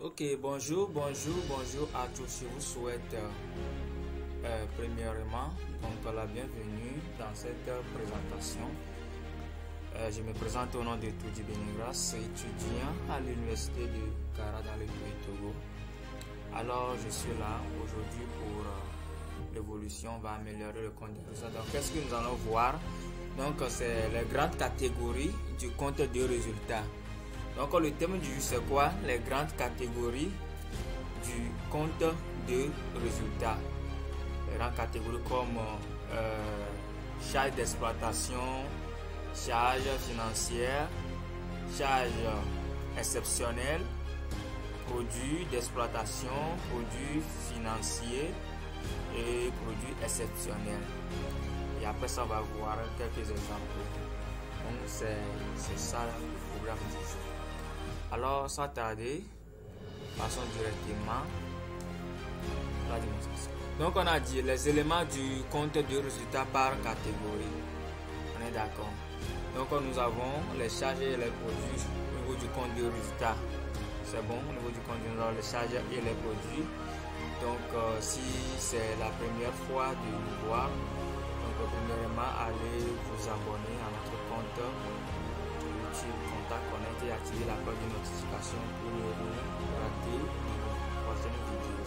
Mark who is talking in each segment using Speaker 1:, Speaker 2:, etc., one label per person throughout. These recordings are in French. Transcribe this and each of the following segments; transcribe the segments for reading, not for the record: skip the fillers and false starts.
Speaker 1: Ok, bonjour à tous. Je vous souhaite premièrement la bienvenue dans cette présentation. Je me présente au nom de Toudi Benigras, étudiant à l'université de Kara dans le pays Togo. Alors, je suis là aujourd'hui pour l'évolution, on va améliorer le compte de résultats. Donc, qu'est-ce que nous allons voir? Donc, c'est les grandes catégories du compte de résultats. Donc, le thème du jour, c'est quoi? Les grandes catégories du compte de résultats. Les grandes catégories comme charges d'exploitation, charges financières, charges exceptionnelles, produits d'exploitation, produits financiers et produits exceptionnels. Et après ça, on va voir quelques exemples. Donc, c'est ça le programme du jour. Alors, sans tarder, passons directement à la démonstration. Donc, on a dit les éléments du compte de résultats par catégorie. On est d'accord. Donc, nous avons les charges et les produits au niveau du compte de résultats. C'est bon, au niveau du compte de résultats, les charges et les produits. Donc, si c'est la première fois de nous voir, donc, premièrement, allez vous abonner à notre compte YouTube Contact Connect et activer la cloche de notification pour ne rien rater de nos prochaines vidéos.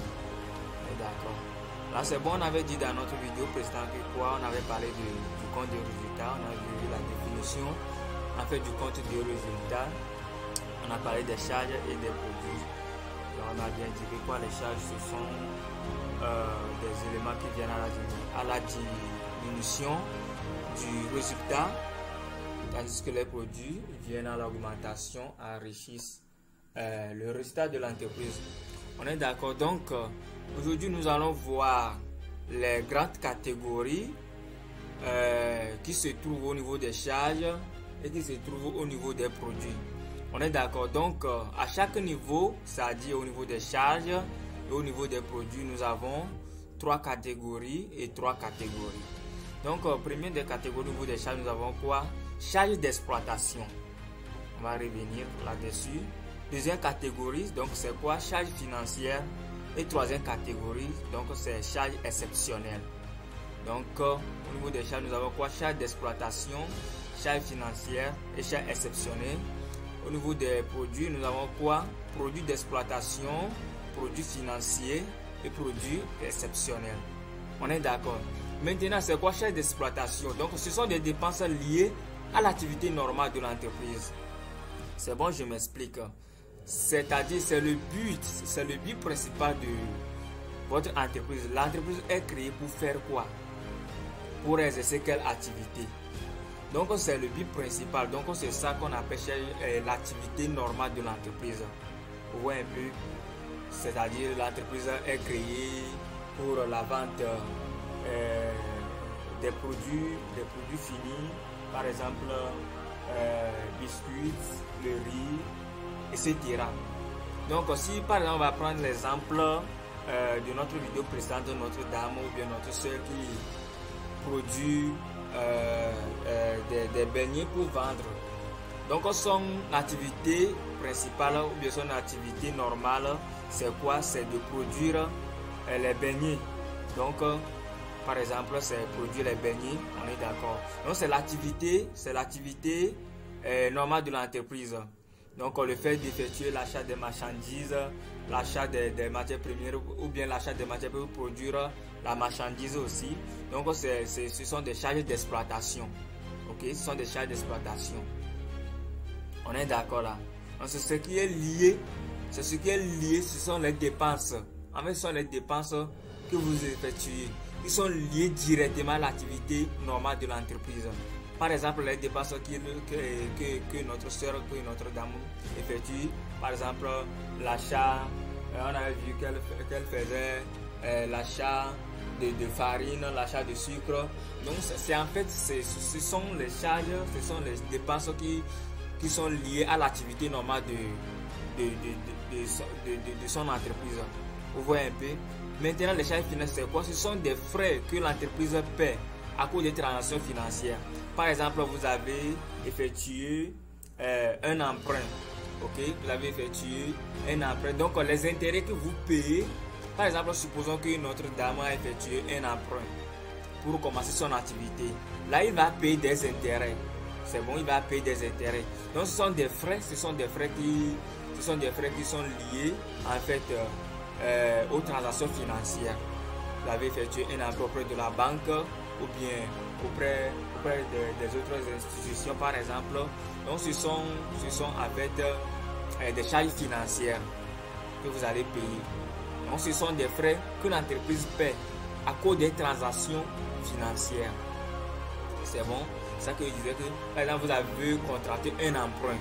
Speaker 1: D'accord. Là, c'est bon, on avait dit dans notre vidéo précédente que quoi, on avait parlé du compte de résultats, on a vu la définition en fait du compte de résultats, on a parlé des charges et des produits. Et on a bien dit que quoi, les charges, ce sont des éléments qui viennent à la diminution du résultat, tandis que les produits viennent à l'augmentation, enrichissent le résultat de l'entreprise. On est d'accord. Donc, aujourd'hui, nous allons voir les grandes catégories qui se trouvent au niveau des charges et qui se trouvent au niveau des produits. On est d'accord. Donc, à chaque niveau, c'est-à-dire au niveau des charges et au niveau des produits, nous avons trois catégories et trois catégories. Donc, première des catégories au niveau des charges, nous avons quoi? Charges d'exploitation. On va revenir là-dessus. Deuxième catégorie, donc c'est quoi? Charges financières. Et troisième catégorie, donc c'est charges exceptionnelles. Donc, au niveau des charges, nous avons quoi? Charges d'exploitation, charges financières et charges exceptionnelles. Au niveau des produits, nous avons quoi? Produits d'exploitation, produits financiers et produits exceptionnels. On est d'accord. Maintenant, c'est quoi charges d'exploitation? Donc, ce sont des dépenses liées à l'activité normale de l'entreprise. C'est bon, je m'explique. C'est-à-dire, c'est le but principal de votre entreprise. L'entreprise est créée pour faire quoi? Pour exercer quelle activité? Donc, c'est le but principal. Donc, c'est ça qu'on appelle l'activité normale de l'entreprise. Vous voyez un peu? C'est-à-dire, l'entreprise est créée pour la vente des produits finis, par exemple biscuits, le riz, etc. Donc si par exemple on va prendre l'exemple de notre vidéo précédente de notre dame ou bien notre soeur qui produit des beignets pour vendre. Donc son activité principale ou bien son activité normale, c'est quoi? C'est de produire les beignets. Donc par exemple, c'est produire les beignets, on est d'accord. Donc, c'est l'activité normale de l'entreprise. Donc, le fait d'effectuer l'achat des marchandises, l'achat des matières premières ou bien l'achat des matières pour produire la marchandise aussi. Donc, ce sont des charges d'exploitation. Ok, ce sont des charges d'exploitation. On est d'accord là. Donc, c'est ce qui est lié. Ce sont les dépenses. En fait, ce sont les dépenses que vous effectuez. Ils sont liés directement à l'activité normale de l'entreprise. Par exemple, les dépenses que notre soeur, que notre dame effectue, par exemple, l'achat, on avait vu qu'elle faisait l'achat de farine, l'achat de sucre. Donc, c'est en fait, ce sont les charges, ce sont les dépenses qui sont liées à l'activité normale de son entreprise. Vous voyez un peu? Maintenant, les charges financières, c'est quoi? Ce sont des frais que l'entreprise paie à cause des transactions financières. Par exemple, vous avez effectué un emprunt. Ok, vous avez effectué un emprunt. Donc, les intérêts que vous payez, par exemple, supposons que notre dame a effectué un emprunt pour commencer son activité. Là, il va payer des intérêts. C'est bon, il va payer des intérêts. Donc, ce sont des frais, qui sont liés en fait aux transactions financières. Vous avez effectué un emprunt auprès de la banque ou bien auprès des autres institutions, par exemple. Donc, ce sont en fait des charges financières que vous allez payer. Donc, ce sont des frais que l'entreprise paie à cause des transactions financières. C'est bon? C'est ça que je disais que, par exemple, vous avez contracté un emprunt.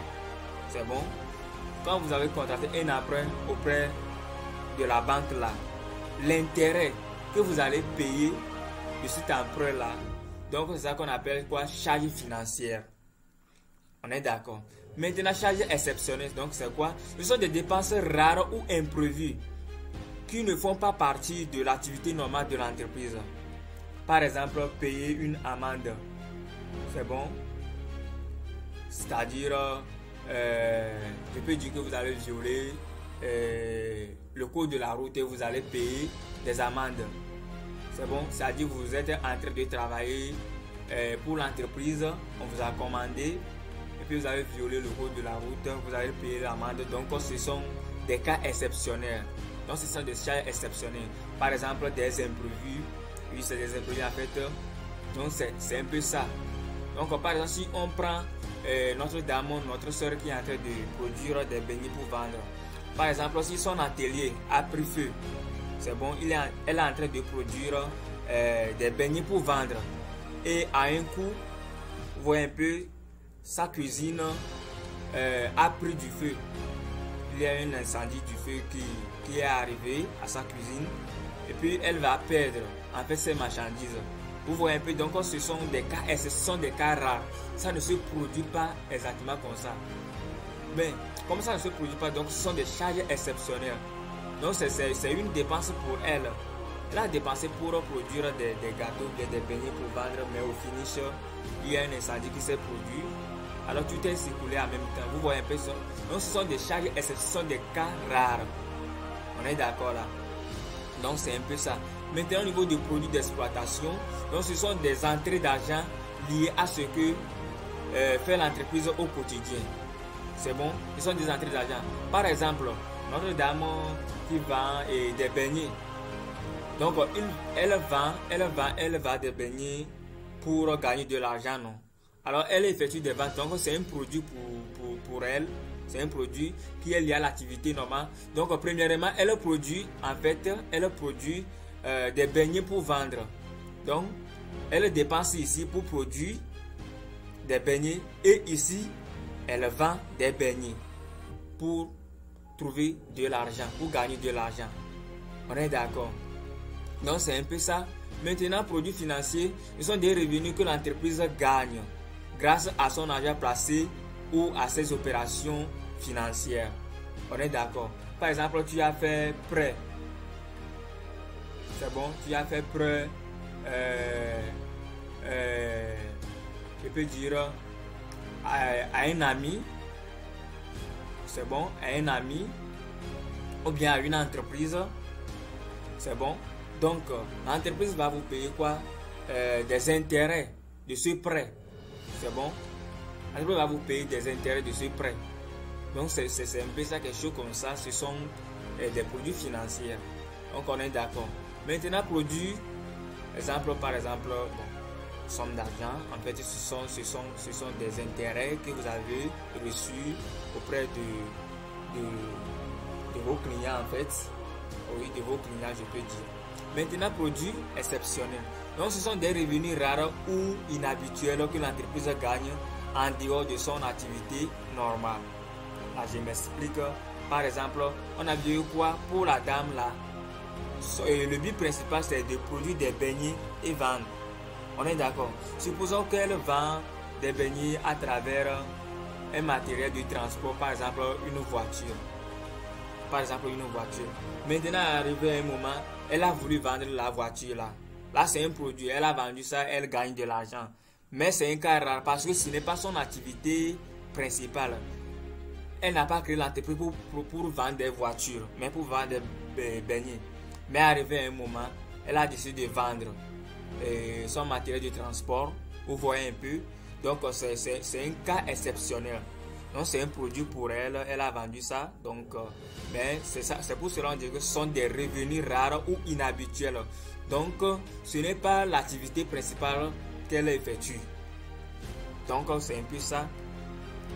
Speaker 1: C'est bon? Quand vous avez contracté un emprunt auprès de la banque là, l'intérêt que vous allez payer de cet emprunt là, donc c'est ça qu'on appelle quoi? Charge financière. On est d'accord? Maintenant, charge exceptionnelle, donc c'est quoi? Ce sont des dépenses rares ou imprévues qui ne font pas partie de l'activité normale de l'entreprise. Par exemple, payer une amende. C'est bon? C'est-à-dire, je peux dire que vous allez violer le code de la route et vous allez payer des amendes. C'est bon? C'est-à-dire que vous êtes en train de travailler pour l'entreprise, on vous a commandé et puis vous avez violé le code de la route, vous allez payer l'amende. Donc, ce sont des cas exceptionnels. Donc, ce sont des charges exceptionnelles. Par exemple, des imprévus. Oui, c'est des imprévus en fait. Donc, c'est un peu ça. Donc, par exemple, si on prend notre dame, notre soeur qui est en train de produire des beignets pour vendre. Par exemple, si son atelier a pris feu, c'est bon, elle est en train de produire des beignets pour vendre. Et à un coup, vous voyez un peu, sa cuisine a pris du feu. Il y a un incendie du feu qui est arrivé à sa cuisine. Et puis, elle va perdre en fait ses marchandises. Vous voyez un peu, donc ce sont des cas rares. Ça ne se produit pas exactement comme ça. Mais comme ça ne se produit pas, donc ce sont des charges exceptionnelles. Donc c'est une dépense pour elle. Elle a dépensé pour produire des gâteaux, des beignets pour vendre, mais au finish, il y a un incendie qui s'est produit. Alors tout est circulé en même temps. Vous voyez un peu ça. Donc ce sont des charges exceptionnelles, ce sont des cas rares. On est d'accord là. Donc c'est un peu ça. Maintenant au niveau des produits d'exploitation, donc ce sont des entrées d'argent liées à ce que fait l'entreprise au quotidien. C'est bon? Ce sont des entrées d'argent. Par exemple, notre dame qui vend des beignets. Donc elle vend des beignets pour gagner de l'argent, non? Alors elle effectue des ventes. Donc c'est un produit pour elle. C'est un produit qui est lié à l'activité normale. Donc, premièrement, elle produit des beignets pour vendre. Donc, elle dépense ici pour produire des beignets et ici, elle vend des beignets pour trouver de l'argent, pour gagner de l'argent. On est d'accord? Donc, c'est un peu ça. Maintenant, produits financiers, ce sont des revenus que l'entreprise gagne grâce à son argent placé ou à ses opérations financières. On est d'accord? Par exemple, tu as fait prêt. C'est bon? Tu as fait prêt. Je peux dire à un ami. C'est bon? À un ami. Ou bien à une entreprise. C'est bon? Donc, l'entreprise va vous payer quoi? Des intérêts de ce prêt. C'est bon? L'entreprise va vous payer des intérêts de ce prêt. Donc, c'est un peu ça, quelque chose comme ça. Ce sont des produits financiers. Donc, on est d'accord. Maintenant, produits, par exemple, somme d'argent. En fait, ce sont des intérêts que vous avez reçus auprès de vos clients, en fait. Oui, de vos clients, je peux dire. Maintenant, produits exceptionnels. Donc, ce sont des revenus rares ou inhabituels que l'entreprise gagne en dehors de son activité normale. Là, je m'explique. Par exemple, on a vu quoi pour la dame là. Le but principal, c'est de produire des beignets et vendre. On est d'accord. Supposons qu'elle vend des beignets à travers un matériel de transport, par exemple une voiture. Maintenant, arrivé à un moment, elle a voulu vendre la voiture là. Là, c'est un produit. Elle a vendu ça, elle gagne de l'argent. Mais c'est un cas rare parce que ce n'est pas son activité principale. elle n'a pas créé l'entreprise pour vendre des voitures, mais pour vendre des beignets. Mais arrivé à un moment, elle a décidé de vendre son matériel de transport. Vous voyez un peu. Donc c'est un cas exceptionnel. Donc c'est un produit pour elle. Elle a vendu ça. Donc mais c'est pour cela qu'on dit que ce sont des revenus rares ou inhabituels. Donc ce n'est pas l'activité principale qu'elle effectue. Donc c'est un peu ça.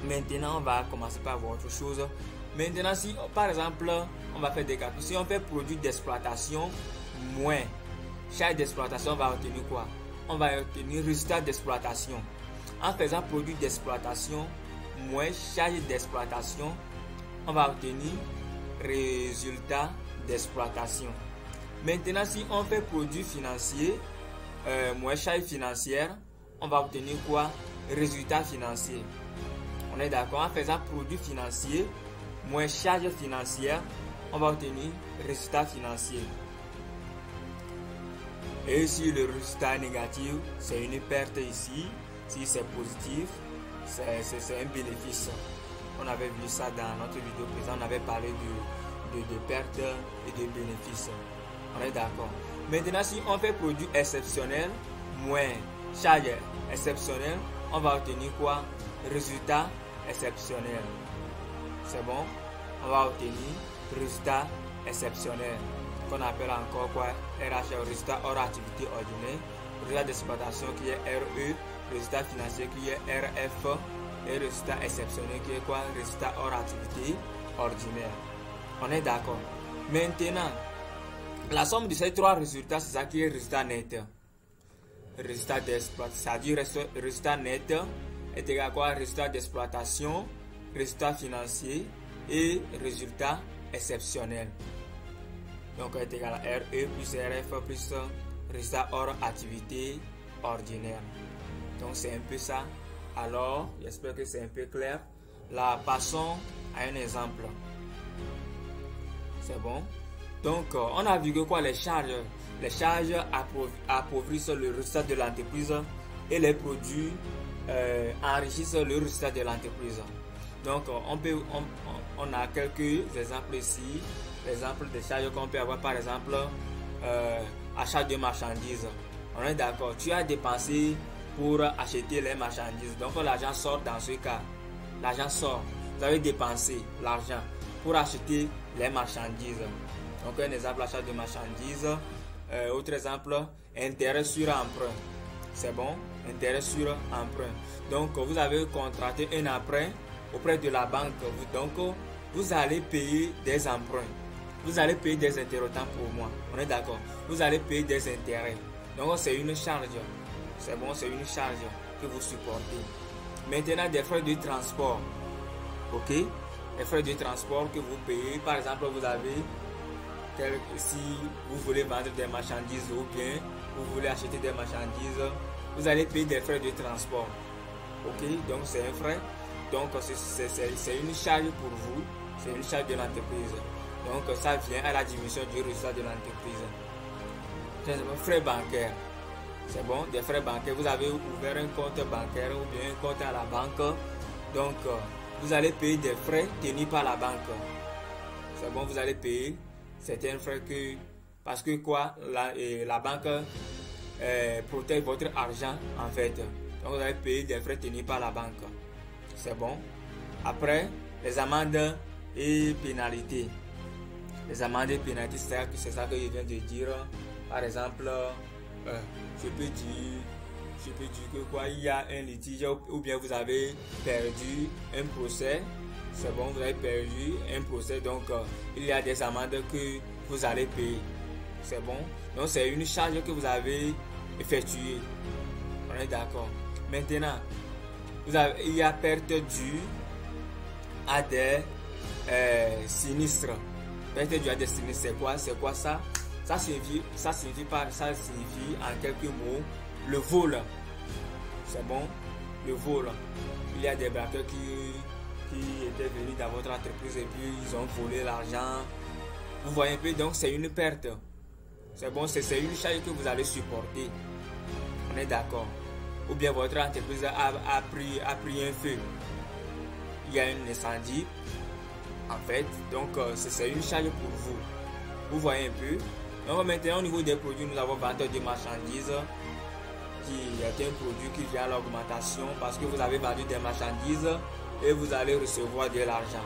Speaker 1: Maintenant on va commencer par voir autre chose. Maintenant si par exemple on va faire des calculs. Si on fait produit d'exploitation moins charge d'exploitation, on va obtenir quoi? On va obtenir résultat d'exploitation. En faisant produit d'exploitation moins charge d'exploitation, on va obtenir résultat d'exploitation. Maintenant, si on fait produit financier moins charge financière, on va obtenir quoi? Résultat financier. On est d'accord? En faisant produit financier moins charge financière, on va obtenir résultat financier. Et si le résultat est négatif, c'est une perte ici. Si c'est positif, c'est un bénéfice. On avait vu ça dans notre vidéo précédente. On avait parlé de pertes et de bénéfices. On est d'accord. Maintenant, si on fait produit exceptionnel moins charge exceptionnelle, on va obtenir quoi? Résultat exceptionnel. C'est bon? On va obtenir résultat exceptionnel. Qu'on appelle encore quoi? RH, résultat hors activité ordinaire, résultat d'exploitation qui est RE, résultat financier qui est RF et résultat exceptionnel qui est quoi? Résultat hors activité ordinaire. On est d'accord. Maintenant, la somme de ces trois résultats, c'est ça qui est résultat net. Résultat d'exploitation, c'est-à-dire résultat net est égal à quoi? Résultat d'exploitation, résultat financier et résultat exceptionnel. Donc est égal à RE plus RF plus résultat hors activité ordinaire. Donc c'est un peu ça. Alors, j'espère que c'est un peu clair. Là, passons à un exemple. C'est bon. Donc, on a vu que quoi? Les charges appauvrissent le résultat de l'entreprise et les produits enrichissent le résultat de l'entreprise. Donc, on a quelques exemples ici. L'exemple des charges qu'on peut avoir, par exemple, achat de marchandises. On est d'accord. Tu as dépensé pour acheter les marchandises. Donc, l'argent sort dans ce cas. L'argent sort. Vous avez dépensé l'argent pour acheter les marchandises. Donc, un exemple, achat de marchandises. Autre exemple, intérêt sur emprunt. C'est bon? Intérêt sur emprunt. Donc, vous avez contracté un emprunt auprès de la banque. Donc, vous allez payer des emprunts. Vous allez payer des intérêts autant pour moi. On est d'accord? Vous allez payer des intérêts. Donc, c'est une charge. C'est bon, c'est une charge que vous supportez. Maintenant, des frais de transport. Ok? Les frais de transport que vous payez. Par exemple, vous avez, si vous voulez vendre des marchandises ou bien vous voulez acheter des marchandises, vous allez payer des frais de transport. Ok? Donc, c'est un frais. Donc, c'est une charge pour vous. C'est une charge de l'entreprise. Donc, ça vient à la diminution du résultat de l'entreprise. Frais bancaires. C'est bon, des frais bancaires. Vous avez ouvert un compte bancaire ou bien un compte à la banque. Donc, vous allez payer des frais tenus par la banque. C'est bon, vous allez payer certains frais parce que quoi, la banque protège votre argent en fait. Donc, vous allez payer des frais tenus par la banque. C'est bon. Après, les amendes et pénalités. Les amendes et pénalités, c'est ça que je viens de dire. Par exemple, je peux dire que quoi, il y a un litige ou bien vous avez perdu un procès. C'est bon, vous avez perdu un procès, donc il y a des amendes que vous allez payer. C'est bon. Donc c'est une charge que vous avez effectuée. On est d'accord. Maintenant, il y a perte due à des sinistres. Perte due à des sinistres, c'est quoi ça? Ça signifie en quelques mots le vol. C'est bon? Le vol. Il y a des braqueurs qui étaient venus dans votre entreprise et puis ils ont volé l'argent. Vous voyez un peu, donc c'est une perte. C'est bon, c'est une charge que vous allez supporter. On est d'accord. Ou bien votre entreprise a pris un feu. il y a un incendie, en fait, donc c'est une charge pour vous. Vous voyez un peu. Donc maintenant au niveau des produits, nous avons vendeur de marchandises qui est un produit qui vient à l'augmentation parce que vous avez vendu des marchandises et vous allez recevoir de l'argent.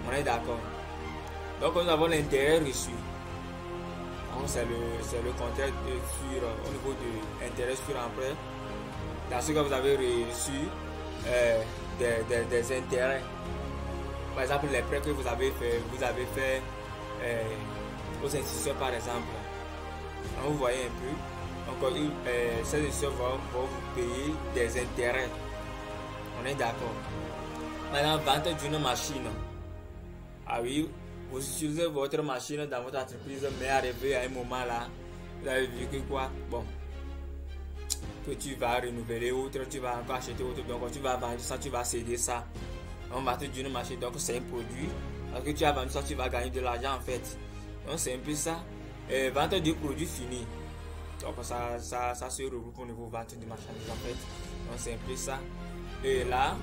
Speaker 1: On est d'accord. Donc nous avons l'intérêt reçu. C'est le contraire au niveau de l'intérêt sur emprunt. Dans ce cas, vous avez reçu des intérêts. Par exemple, les prêts que vous avez fait aux institutions, par exemple. Donc, vous voyez un peu. Donc, ces institutions vont vous payer des intérêts. On est d'accord. Maintenant, vente d'une machine. Ah oui, vous utilisez votre machine dans votre entreprise, mais arrivé à un moment là, vous avez vu que quoi? Bon, que tu vas renouveler autre, tu vas encore acheter autre, donc tu vas vendre ça, tu vas céder ça. On va te dire une machine, donc c'est un produit. Parce que tu as vendu ça, tu vas gagner de l'argent en fait. Donc c'est un peu ça. Et vente du produit fini. Donc ça se regroupe au niveau vente de marchandises en fait. Donc c'est un peu ça. Et là,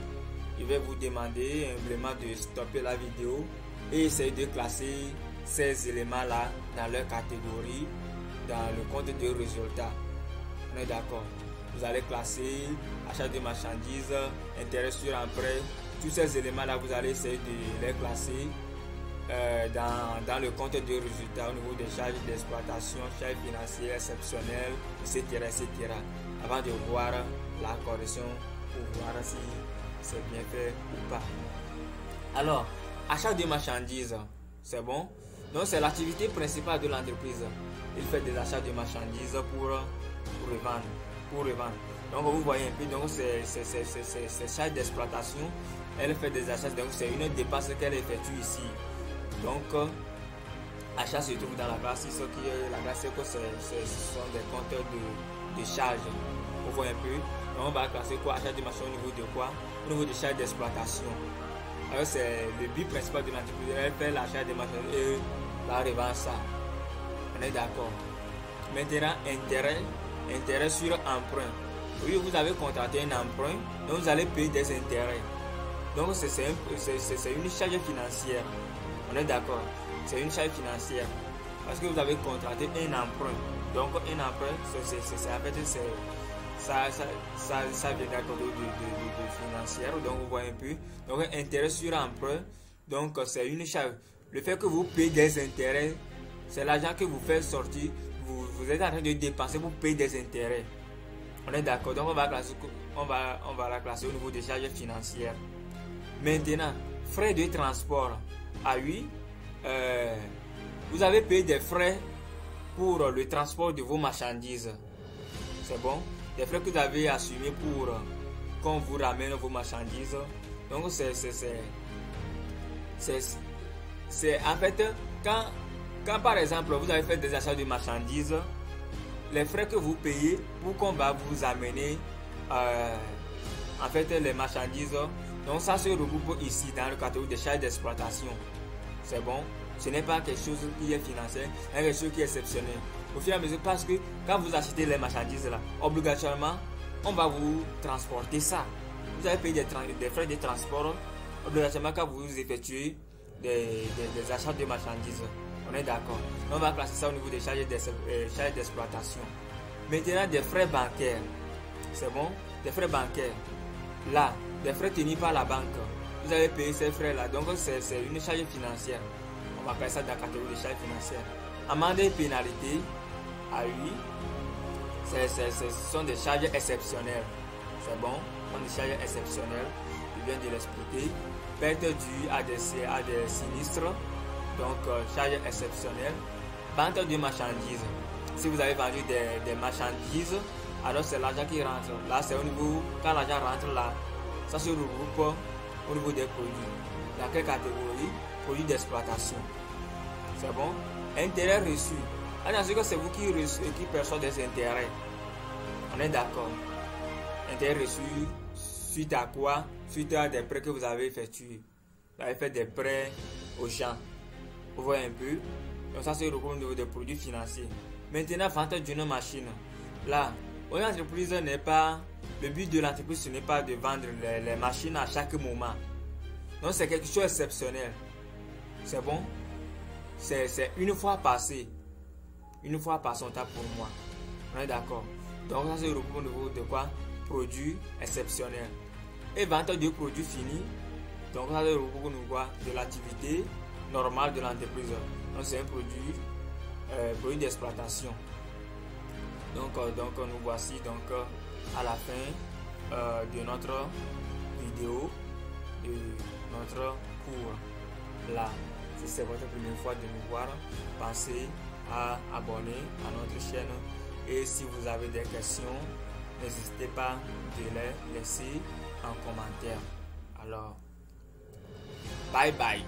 Speaker 1: je vais vous demander vraiment de stopper la vidéo et essayer de classer ces éléments là dans leur catégorie, dans le compte de résultats. On est d'accord. Vous allez classer achat de marchandises, intérêt sur emprunt. Tous ces éléments là, vous allez essayer de les classer dans le compte de résultats au niveau des charges d'exploitation, charges financières exceptionnelles, etc. Avant de voir la correction pour voir si c'est bien fait ou pas. Alors, achat de marchandises, c'est bon. Donc c'est l'activité principale de l'entreprise. Il fait des achats de marchandises pour revendre. Donc vous voyez un peu, donc c'est charges d'exploitation. Elle fait des achats, donc c'est une dépense qu'elle effectue ici. Donc achat se trouve dans la classe. Ce qui est la classe, c'est que ce sont des comptes de charges. Vous voyez un peu. Donc on va classer quoi? Achat de marchandises au niveau de quoi? Au niveau des charges d'exploitation. Alors c'est le but principal de l'entreprise. Elle fait l'achat des marchandises et va revendre ça. On est d'accord. Maintenant, intérêt sur emprunt. Oui, vous avez contracté un emprunt, donc vous allez payer des intérêts. Donc c'est une charge financière. On est d'accord. C'est une charge financière. Parce que vous avez contracté un emprunt. Donc un emprunt, en fait, ça vient d'accord de financière. Donc vous voyez un peu. Donc intérêt sur emprunt. Donc c'est une charge. Le fait que vous payez des intérêts, c'est l'argent que vous faites sortir. Vous êtes en train de dépenser pour payer des intérêts. On est d'accord. Donc on va la classer au niveau des charges financières. Maintenant, frais de transport. Ah oui, vous avez payé des frais pour le transport de vos marchandises. C'est bon. Des frais que vous avez assumés pour qu'on vous ramène vos marchandises. Donc c'est en fait quand par exemple vous avez fait des achats de marchandises, les frais que vous payez pour qu'on va vous amener en fait les marchandises, donc ça se regroupe ici dans le catégorie des charges d'exploitation. C'est bon, ce n'est pas quelque chose qui est financier, c'est quelque chose qui est exceptionnel. Au fur et à mesure, parce que quand vous achetez les marchandises là, obligatoirement on va vous transporter ça. Vous avez payé des frais de transport obligatoirement quand vous effectuez des achats de marchandises. On est d'accord. On va classer ça au niveau des charges d'exploitation. Maintenant, des frais bancaires. C'est bon? Des frais bancaires. Là, des frais tenus par la banque. Vous avez payé ces frais-là. Donc, c'est une charge financière. On va classer ça dans la catégorie des charges financières. Amende et pénalité. Ah oui. Ce sont des charges exceptionnelles. C'est bon? Ce sont des charges exceptionnelles. Je viens de l'expliquer. Perte due à des sinistres. Donc, charge exceptionnelle. Vente de marchandises. Si vous avez vendu des marchandises, alors c'est l'argent qui rentre. Là, c'est au niveau, quand l'argent rentre là, ça se regroupe au niveau des produits. Dans quelle catégorie? Produits d'exploitation. C'est bon? Intérêt reçu. Alors, c'est vous qui percevez des intérêts. On est d'accord. Intérêt reçu, suite à quoi? Suite à des prêts que vous avez effectués. Vous avez fait des prêts aux gens. Vous voyez un peu. Donc ça se regroupe au niveau des produits financiers. Maintenant, vente d'une machine. Là, l'entreprise n'est pas. Le but de l'entreprise, ce n'est pas de vendre les machines à chaque moment. Donc c'est quelque chose d'exceptionnel. C'est bon? C'est une fois passé. Une fois par son temps pour moi. On est d'accord. Donc ça se regroupe au niveau de quoi? Produit exceptionnel. Et vente de produits finis. Donc ça se regroupe au niveau de l'activité normale de l'entreprise. Donc c'est un produit d'exploitation. Donc nous voici donc à la fin de notre vidéo, de notre cours. Là, si c'est votre première fois de nous voir, pensez à abonner à notre chaîne. Et si vous avez des questions, n'hésitez pas de les laisser en commentaire. Alors, bye bye.